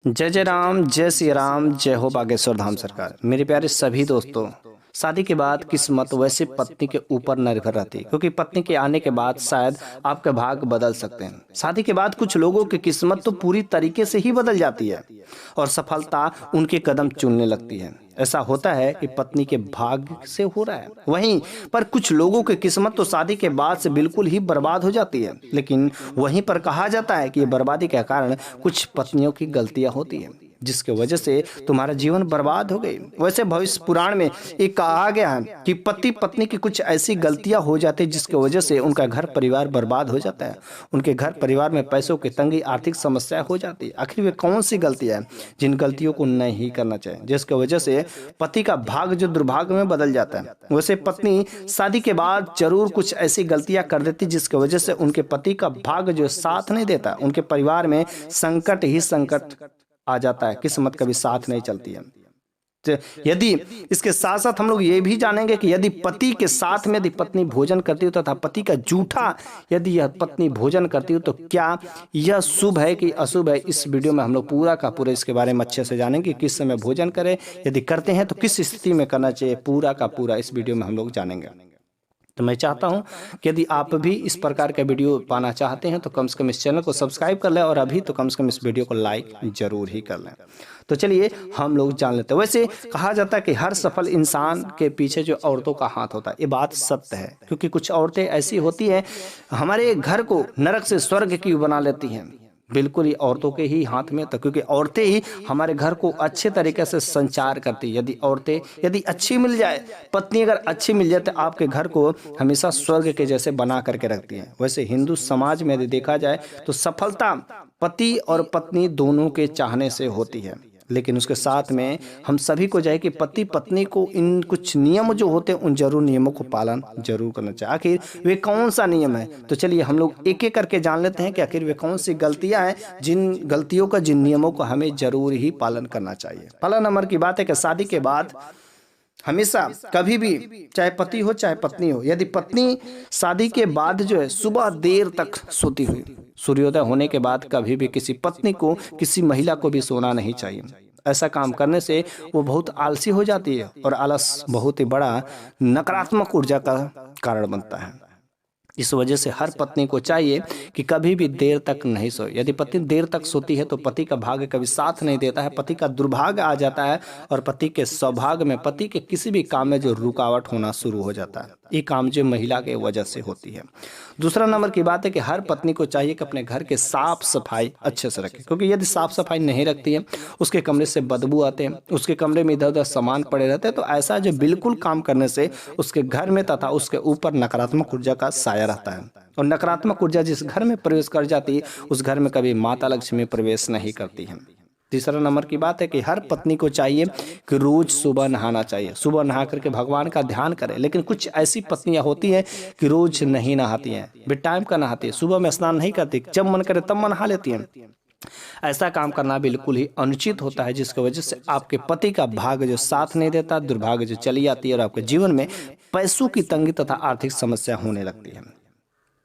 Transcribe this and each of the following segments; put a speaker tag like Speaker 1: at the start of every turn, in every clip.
Speaker 1: जय जय राम, जय श्री राम, जय हो बागेश्वर धाम सरकार। मेरे प्यारे सभी दोस्तों, शादी के बाद किस्मत वैसे पत्नी के ऊपर निर्भर रहती है, क्योंकि पत्नी के आने के बाद शायद आपके भाग्य बदल सकते हैं। शादी के बाद कुछ लोगों की किस्मत तो पूरी तरीके से ही बदल जाती है और सफलता उनके कदम चुनने लगती है। ऐसा होता है कि पत्नी के भाग्य से हो रहा है। वहीं पर कुछ लोगों की किस्मत तो शादी के बाद से बिल्कुल ही बर्बाद हो जाती है। लेकिन वहीं पर कहा जाता है कि ये बर्बादी के कारण कुछ पत्नियों की गलतियां होती हैं, जिसके वजह से तुम्हारा जीवन बर्बाद हो गई। वैसे भविष्य पुराण में एक कहा गया है कि पति पत्नी की कुछ ऐसी गलतियां हो जाती है जिसकी वजह से उनका घर परिवार बर्बाद हो जाता है। उनके घर परिवार में पैसों की तंगी, आर्थिक समस्या हो जाती है। आखिर वे कौन सी गलतियां हैं जिन गलतियों को नहीं करना चाहिए, जिसकी वजह से पति का भाग्य जो दुर्भाग्य में बदल जाता है। वैसे पत्नी शादी के बाद जरूर कुछ ऐसी गलतियां कर देती जिसकी वजह से उनके पति का भाग्य जो साथ नहीं देता, उनके परिवार में संकट ही संकट आ जाता है, किस्मत कभी साथ नहीं चलती है। तो यदि इसके साथ साथ हम लोग ये भी जानेंगे कि यदि पति के साथ में यदि पत्नी भोजन करती हो तथा पति का जूठा यदि यह पत्नी भोजन करती हो तो क्या यह शुभ है कि अशुभ है। इस वीडियो में हम लोग पूरा का पूरा इसके बारे में अच्छे से जानेंगे, किस समय भोजन करें, यदि करते हैं तो किस स्थिति में करना चाहिए, पूरा का पूरा इस वीडियो में हम लोग जानेंगे। तो मैं चाहता हूं कि यदि आप भी इस प्रकार का वीडियो पाना चाहते हैं तो कम से कम इस चैनल को सब्सक्राइब कर लें और अभी तो कम से कम इस वीडियो को लाइक जरूर ही कर लें। तो चलिए हम लोग जान लेते हैं। वैसे कहा जाता है कि हर सफल इंसान के पीछे जो औरतों का हाथ होता है, ये बात सत्य है, क्योंकि कुछ औरतें ऐसी होती हैं हमारे घर को नरक से स्वर्ग की बना लेती हैं। बिल्कुल ही औरतों के ही हाथ में, तो क्योंकि औरतें ही हमारे घर को अच्छे तरीके से संचार करती है। यदि अच्छी मिल जाए, पत्नी अगर अच्छी मिल जाए तो आपके घर को हमेशा स्वर्ग के जैसे बना करके रखती है। वैसे हिंदू समाज में यदि देखा जाए तो सफलता पति और पत्नी दोनों के चाहने से होती है, लेकिन उसके साथ में हम सभी को जाए कि पति पत्नी को इन कुछ नियम जो होते हैं उन जरूर नियमों को पालन जरूर करना चाहिए। आखिर वे कौन सा नियम है, तो चलिए हम लोग एक एक करके जान लेते हैं कि आखिर वे कौन सी गलतियां हैं, जिन गलतियों का जिन नियमों को हमें जरूर ही पालन करना चाहिए। पहला नंबर की बात है कि शादी के बाद हमेशा कभी भी, चाहे पति हो चाहे पत्नी हो, यदि पत्नी शादी के बाद जो है सुबह देर तक सोती हुई, सूर्योदय होने के बाद कभी भी किसी पत्नी को, किसी महिला को भी सोना नहीं चाहिए। ऐसा काम करने से वो बहुत आलसी हो जाती है और आलस बहुत ही बड़ा नकारात्मक ऊर्जा का कारण बनता है। इस वजह से हर पत्नी को चाहिए कि कभी भी देर तक नहीं सोए। यदि पत्नी देर तक सोती है तो पति का भाग्य कभी साथ नहीं देता है, पति का दुर्भाग्य आ जाता है और पति के सौभाग्य में, पति के किसी भी काम में जो रुकावट होना शुरू हो जाता है। ये काम जो महिला के वजह से होती है। दूसरा नंबर की बात है कि हर पत्नी को चाहिए कि अपने घर के साफ सफाई अच्छे से रखे, क्योंकि यदि साफ सफाई नहीं रखती है, उसके कमरे से बदबू आते हैं, उसके कमरे में इधर उधर सामान पड़े रहते हैं, तो ऐसा जो बिल्कुल काम करने से उसके घर में तथा उसके ऊपर नकारात्मक ऊर्जा का साया रहता है। और नकारात्मक ऊर्जा जिस घर में प्रवेश कर जाती है उस घर में कभी माता लक्ष्मी प्रवेश नहीं करती है। तीसरा नंबर की बात है कि हर पत्नी को चाहिए कि रोज सुबह नहाना चाहिए, सुबह नहा करके भगवान का ध्यान करें। लेकिन कुछ ऐसी पत्नियां होती हैं कि रोज नहीं नहाती हैं, बेटाइम का नहाती है, सुबह में स्नान नहीं करती, जब मन करे तब नहा लेती हैं। ऐसा काम करना बिल्कुल ही अनुचित होता है, जिसकी वजह से आपके पति का भाग्य जो साथ नहीं देता, दुर्भाग्य जो चली आती है और आपके जीवन में पैसों की तंगी तथा आर्थिक समस्या होने लगती है।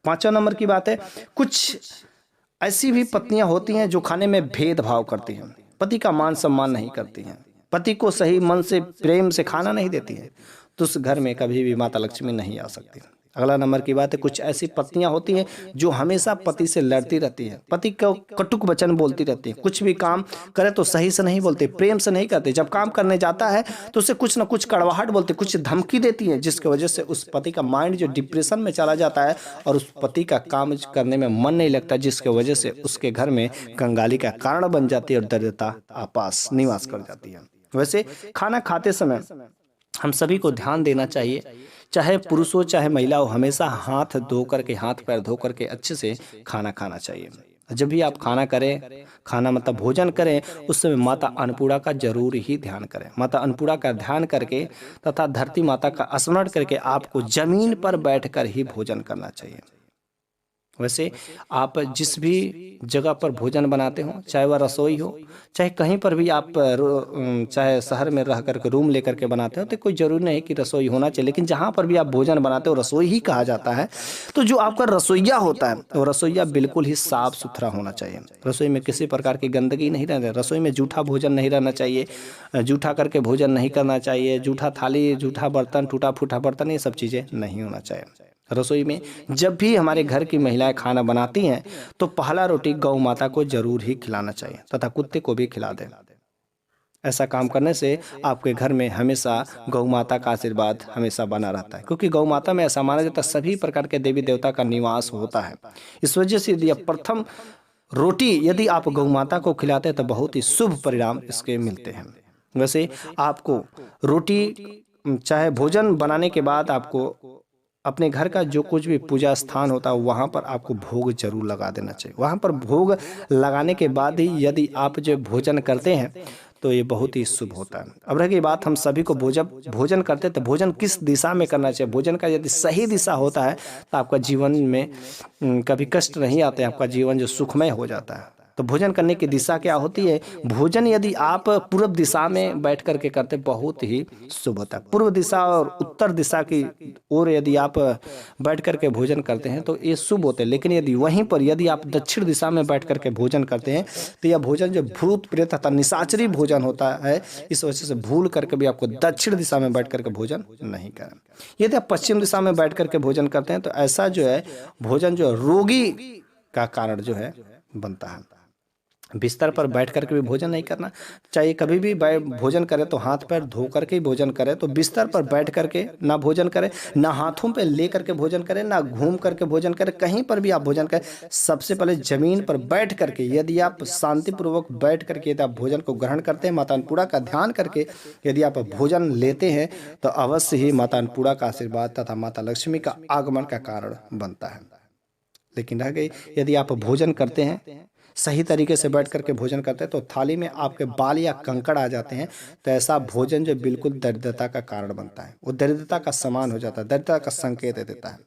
Speaker 1: पांचवा नंबर की बात है, कुछ ऐसी भी पत्नियां होती हैं जो खाने में भेदभाव करती हैं, पति का मान सम्मान नहीं करती हैं, पति को सही मन से प्रेम से खाना नहीं देती हैं, तो उस घर में कभी भी माता लक्ष्मी नहीं आ सकती। अगला नंबर की बात है, कुछ ऐसी पत्नियां होती हैं जो हमेशा पति से लड़ती रहती है, पति को कटुक वचन बोलती रहती है, कुछ भी काम करे तो सही से नहीं बोलते, प्रेम से नहीं करते, जब काम करने जाता है तो उसे कुछ ना कुछ कड़वाहट बोलते, कुछ धमकी देती है, जिसकी वजह से उस पति का माइंड जो डिप्रेशन में चला जाता है और उस पति का काम करने में मन नहीं लगता, जिसकी वजह से उसके घर में कंगाली का कारण बन जाती है और दरिद्रता आपास निवास कर जाती है। वैसे खाना खाते समय हम सभी को ध्यान देना चाहिए, चाहे पुरुष हो चाहे महिला हो, हमेशा हाथ धो करके, हाथ पैर धो करके अच्छे से खाना खाना चाहिए। जब भी आप खाना करें, खाना मतलब भोजन करें, उस समय माता अन्नपूर्णा का जरूर ही ध्यान करें। माता अन्नपूर्णा का ध्यान करके तथा धरती माता का स्मरण करके आपको जमीन पर बैठकर ही भोजन करना चाहिए। वैसे आप जिस भी जगह पर भोजन बनाते हो, चाहे वह रसोई हो, चाहे कहीं पर भी आप चाहे शहर में रह करके रूम लेकर के बनाते हो, तो कोई ज़रूरी नहीं कि रसोई होना चाहिए, लेकिन जहाँ पर भी आप भोजन बनाते हो रसोई ही कहा जाता है। तो जो आपका रसोइया होता है, वो रसोइया बिल्कुल ही साफ सुथरा होना चाहिए। रसोई में किसी प्रकार की गंदगी नहीं रहना, रसोई में जूठा भोजन नहीं रहना चाहिए, जूठा करके भोजन नहीं करना चाहिए, जूठा थाली, जूठा बर्तन, टूटा फूटा बर्तन, ये सब चीज़ें नहीं होना चाहिए। रसोई में जब भी हमारे घर की महिलाएं खाना बनाती हैं तो पहला रोटी गौ माता को जरूर ही खिलाना चाहिए तथा कुत्ते को भी खिला दें। ऐसा काम करने से आपके घर में हमेशा गौ माता का आशीर्वाद हमेशा बना रहता है, क्योंकि गौ माता में ऐसा माना जाता है सभी प्रकार के देवी देवता का निवास होता है। इस वजह से यदि प्रथम रोटी यदि आप गौ माता को खिलाते हैं तो बहुत ही शुभ परिणाम इसके मिलते हैं। वैसे आपको रोटी, चाहे भोजन बनाने के बाद आपको अपने घर का जो कुछ भी पूजा स्थान होता है वहाँ पर आपको भोग जरूर लगा देना चाहिए। वहाँ पर भोग लगाने के बाद ही यदि आप जो भोजन करते हैं तो ये बहुत ही शुभ होता है। अब रही बात हम सभी को भोजन करते हैं तो भोजन किस दिशा में करना चाहिए। भोजन का यदि सही दिशा होता है तो आपका जीवन में कभी कष्ट नहीं आते, आपका जीवन जो सुखमय हो जाता है। तो भोजन करने की दिशा क्या होती है? भोजन यदि आप पूर्व दिशा में बैठ करके करते बहुत ही शुभ होता है। पूर्व दिशा और उत्तर दिशा की ओर यदि आप बैठ करके भोजन करते हैं तो ये शुभ होते हैं, लेकिन यदि वहीं पर यदि आप दक्षिण दिशा में बैठ करके भोजन करते हैं तो यह भोजन जो भूत प्रेत तथा निशाचरी भोजन होता है, इस वजह से भूल करके भी आपको दक्षिण दिशा में बैठ करके भोजन नहीं करें। यदि आप पश्चिम दिशा में बैठ करके भोजन करते हैं तो ऐसा जो है भोजन जो रोगी का कारण जो है बनता है। बिस्तर पर बैठ करके भी भोजन नहीं करना चाहिए। कभी भी भोजन करें तो हाथ पैर धो करके ही भोजन करें। तो बिस्तर पर बैठ करके ना भोजन करें, ना हाथों पे ले करके भोजन करें, ना घूम करके भोजन करें। कहीं पर भी आप भोजन करें, सबसे पहले जमीन पर बैठ करके यदि आप शांतिपूर्वक बैठ करके यदि आप भोजन को ग्रहण करते हैं, माता अन्नपूर्णा का ध्यान करके यदि आप भोजन लेते हैं तो अवश्य ही माता अन्नपूर्णा का आशीर्वाद तथा माता लक्ष्मी का आगमन का कारण बनता है। लेकिन रह गई, यदि आप भोजन करते हैं सही तरीके से बैठ करके भोजन करते हैं तो थाली में आपके बाल या कंकड़ आ जाते हैं तो ऐसा भोजन जो बिल्कुल दरिद्रता का कारण बनता है, वो दरिद्रता का समान हो जाता है, दरिद्रता का संकेत देता है।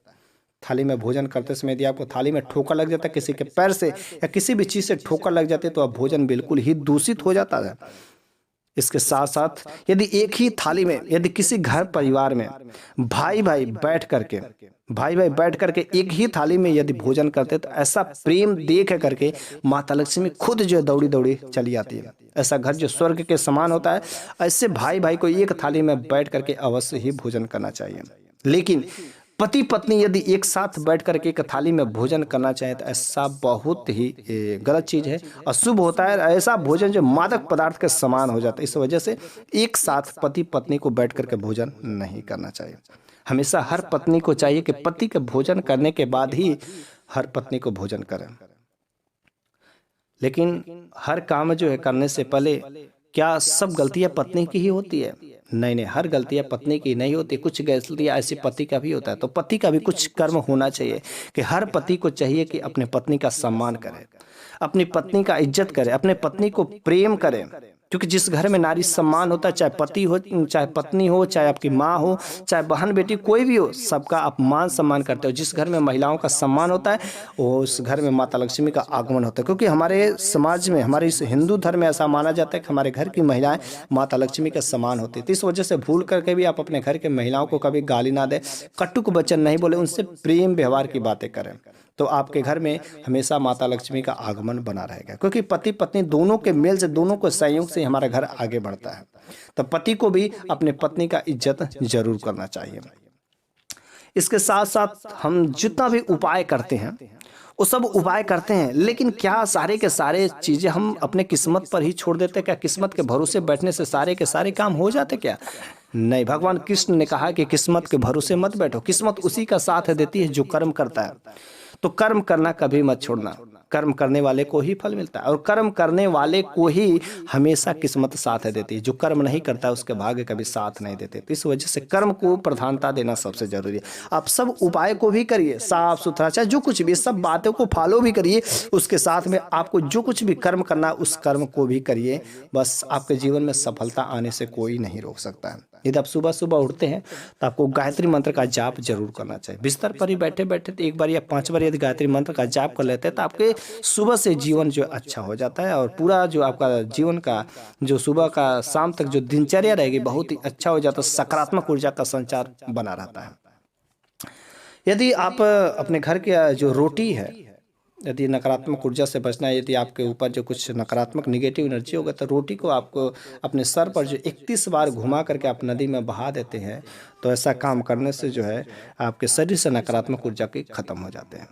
Speaker 1: थाली में भोजन करते समय यदि आपको थाली में ठोकर लग जाता है, किसी के पैर से या किसी भी चीज़ से ठोकर लग जाती है तो अब भोजन बिल्कुल ही दूषित हो जाता है। इसके साथ साथ यदि एक ही थाली में यदि किसी घर परिवार में भाई भाई बैठ करके एक ही थाली में यदि भोजन करते तो ऐसा प्रेम देख करके माता लक्ष्मी खुद जो दौड़ी दौड़ी चली आती है। ऐसा घर जो स्वर्ग के समान होता है, ऐसे भाई भाई को एक थाली में बैठ करके अवश्य ही भोजन करना चाहिए। लेकिन पति पत्नी यदि एक साथ बैठ करके एक थाली में भोजन करना चाहे तो ऐसा बहुत ही गलत चीज़ है, अशुभ होता है। ऐसा भोजन जो मादक पदार्थ के समान हो जाता है। इस वजह से एक साथ पति पत्नी को बैठ करके भोजन नहीं करना चाहिए। हमेशा हर पत्नी को चाहिए कि पति के भोजन करने के बाद ही हर पत्नी को भोजन करें। लेकिन हर काम जो है करने से पहले क्या सब गलतियां पत्नी की ही होती है? नहीं, हर गलतियां पत्नी की नहीं होती, कुछ गलतियां ऐसी पति का भी होता है। तो पति का भी कुछ कर्म होना चाहिए कि हर पति को चाहिए कि अपने पत्नी का सम्मान करे, अपनी पत्नी का इज्जत करे, अपने पत्नी को प्रेम करे। क्योंकि जिस घर में नारी सम्मान होता है, चाहे पति हो, चाहे पत्नी हो, चाहे आपकी माँ हो, चाहे बहन बेटी कोई भी हो, सबका आप मान सम्मान करते हो। जिस घर में महिलाओं का सम्मान होता है वो उस घर में माता लक्ष्मी का आगमन होता है। क्योंकि हमारे समाज में, हमारे इस हिंदू धर्म में ऐसा माना जाता है कि हमारे घर की महिलाएं माता लक्ष्मी के समान होती है। तो इस वजह से भूल करके भी आप अपने घर के महिलाओं को कभी गाली ना दें, कटुक वचन नहीं बोले, उनसे प्रेम व्यवहार की बातें करें, तो आपके घर में हमेशा माता लक्ष्मी का आगमन बना रहेगा। क्योंकि पति पत्नी दोनों के मेल से, दोनों के सहयोग से हमारा घर आगे बढ़ता है। तो पति को भी अपने पत्नी का इज्जत जरूर करना चाहिए। इसके साथ साथ हम जितना भी उपाय करते हैं वो सब उपाय करते हैं, लेकिन क्या सारे के सारे चीज़ें हम अपने किस्मत पर ही छोड़ देते? क्या किस्मत के भरोसे बैठने से सारे के सारे काम हो जाते क्या? नहीं, भगवान कृष्ण ने कहा कि किस्मत के भरोसे मत बैठो। किस्मत उसी का साथ देती है जो कर्म करता है। तो कर्म करना कभी मत छोड़ना। कर्म करने वाले को ही फल मिलता है और कर्म करने वाले को ही हमेशा किस्मत साथ देती है। जो कर्म नहीं करता उसके भाग्य कभी साथ नहीं देते। तो इस वजह से कर्म को प्रधानता देना सबसे जरूरी है। आप सब उपाय को भी करिए, साफ सुथरा, चाहे जो कुछ भी, सब बातों को फॉलो भी करिए। उसके साथ में आपको जो कुछ भी कर्म करना उस कर्म को भी करिए। बस आपके जीवन में सफलता आने से कोई नहीं रोक सकता है। यदि आप सुबह सुबह उठते हैं तो आपको गायत्री मंत्र का जाप जरूर करना चाहिए। बिस्तर पर ही बैठे बैठे तो एक बार या 5 बार यदि गायत्री मंत्र का जाप कर लेते हैं तो आपके सुबह से जीवन जो अच्छा हो जाता है और पूरा जो आपका जीवन का जो सुबह का शाम तक जो दिनचर्या रहेगी बहुत ही अच्छा हो जाता है, सकारात्मक ऊर्जा का संचार बना रहता है। यदि आप अपने घर की जो रोटी है, यदि नकारात्मक ऊर्जा से बचना है, यदि आपके ऊपर जो कुछ नकारात्मक निगेटिव एनर्जी होगा तो रोटी को आपको अपने सर पर जो 31 बार घुमा करके आप नदी में बहा देते हैं, तो ऐसा काम करने से जो है आपके शरीर से नकारात्मक ऊर्जा के खत्म हो जाते हैं।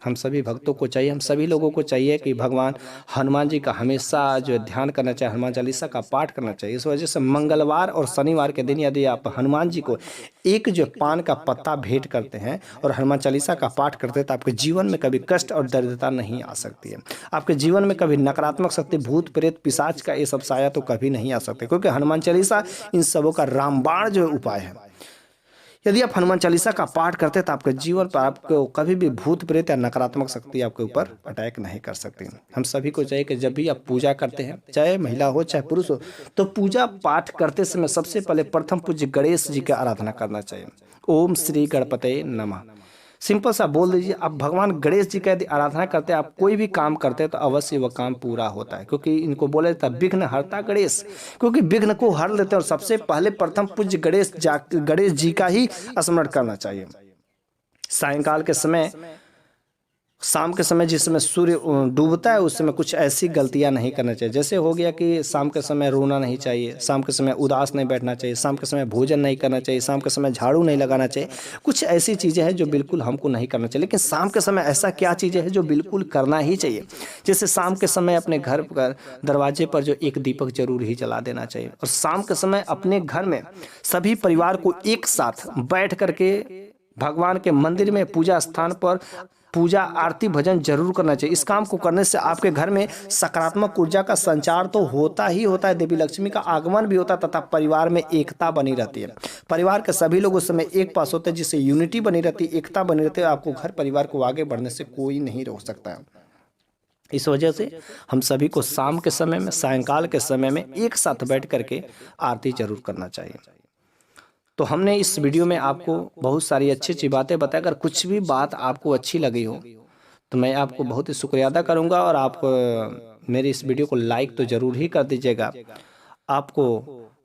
Speaker 1: हम सभी भक्तों को चाहिए, हम सभी लोगों को चाहिए कि भगवान हनुमान जी का हमेशा जो ध्यान करना चाहिए, हनुमान चालीसा का पाठ करना चाहिए। इस वजह से मंगलवार और शनिवार के दिन यदि आप हनुमान जी को एक जो पान का पत्ता भेंट करते हैं और हनुमान चालीसा का पाठ करते हैं तो आपके जीवन में कभी कष्ट और दरिद्रता नहीं आ सकती है। आपके जीवन में कभी नकारात्मक शक्ति, भूत प्रेत, पिशाच का ये सब साया तो कभी नहीं आ सकते, क्योंकि हनुमान चालीसा इन सबों का रामबाण जो उपाय है। यदि आप हनुमान चालीसा का पाठ करते हैं तो आपके जीवन पर आपको कभी भी भूत प्रेत या नकारात्मक शक्ति आपके ऊपर अटैक नहीं कर सकती। हम सभी को चाहिए कि जब भी आप पूजा करते हैं, चाहे महिला हो चाहे पुरुष हो, तो पूजा पाठ करते समय सबसे पहले प्रथम पूज्य गणेश जी की आराधना करना चाहिए। ओम श्री गणपते नमः सिंपल सा बोल दीजिए। आप भगवान गणेश जी का यदि आराधना करते हैं, आप कोई भी काम करते हैं तो अवश्य वह काम पूरा होता है, क्योंकि इनको बोले था विघ्न हरता गणेश, क्योंकि विघ्न को हर लेते हैं। और सबसे पहले प्रथम पूज्य गणेश जी का ही स्मरण करना चाहिए। सायंकाल के समय, शाम के समय जिस समय सूर्य डूबता है उस समय कुछ ऐसी गलतियां नहीं करना चाहिए। जैसे हो गया कि शाम के समय रोना नहीं चाहिए, शाम के समय उदास नहीं बैठना चाहिए, शाम के समय भोजन नहीं करना चाहिए, शाम के समय झाड़ू नहीं लगाना चाहिए। कुछ ऐसी चीज़ें हैं जो बिल्कुल हमको नहीं करना चाहिए। लेकिन शाम के समय ऐसा क्या चीज़ें हैं जो बिल्कुल करना ही चाहिए। जैसे शाम के समय अपने घर पर दरवाजे पर जो एक दीपक जरूर ही जला देना चाहिए। और शाम के समय अपने घर में सभी परिवार को एक साथ बैठ करके भगवान के मंदिर में, पूजा स्थान पर पूजा आरती भजन जरूर करना चाहिए। इस काम को करने से आपके घर में सकारात्मक ऊर्जा का संचार तो होता ही होता है, देवी लक्ष्मी का आगमन भी होता है, तथा परिवार में एकता बनी रहती है। परिवार के सभी लोग उस समय एक पास होते हैं, जिससे यूनिटी बनी रहती है, एकता बनी रहती है। आपको घर परिवार को आगे बढ़ने से कोई नहीं रोक सकता है। इस वजह से हम सभी को शाम के समय में, सायंकाल के समय में एक साथ बैठ करके आरती जरूर करना चाहिए। तो हमने इस वीडियो में आपको बहुत सारी अच्छी अच्छी बातें बताई। अगर कुछ भी बात आपको अच्छी लगी हो तो मैं आपको बहुत ही शुक्रिया अदा करूंगा। और आप मेरी इस वीडियो को लाइक तो ज़रूर ही कर दीजिएगा। आपको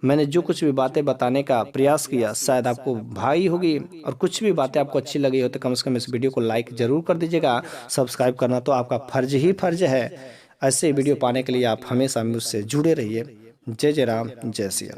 Speaker 1: मैंने जो कुछ भी बातें बताने का प्रयास किया शायद आपको भाई होगी, और कुछ भी बातें आपको अच्छी लगी हो तो कम से कम इस वीडियो को लाइक ज़रूर कर दीजिएगा। सब्सक्राइब करना तो आपका फ़र्ज ही फ़र्ज है। ऐसे वीडियो पाने के लिए आप हमेशा मुझसे जुड़े रहिए। जय जय राम, जय सिया राम।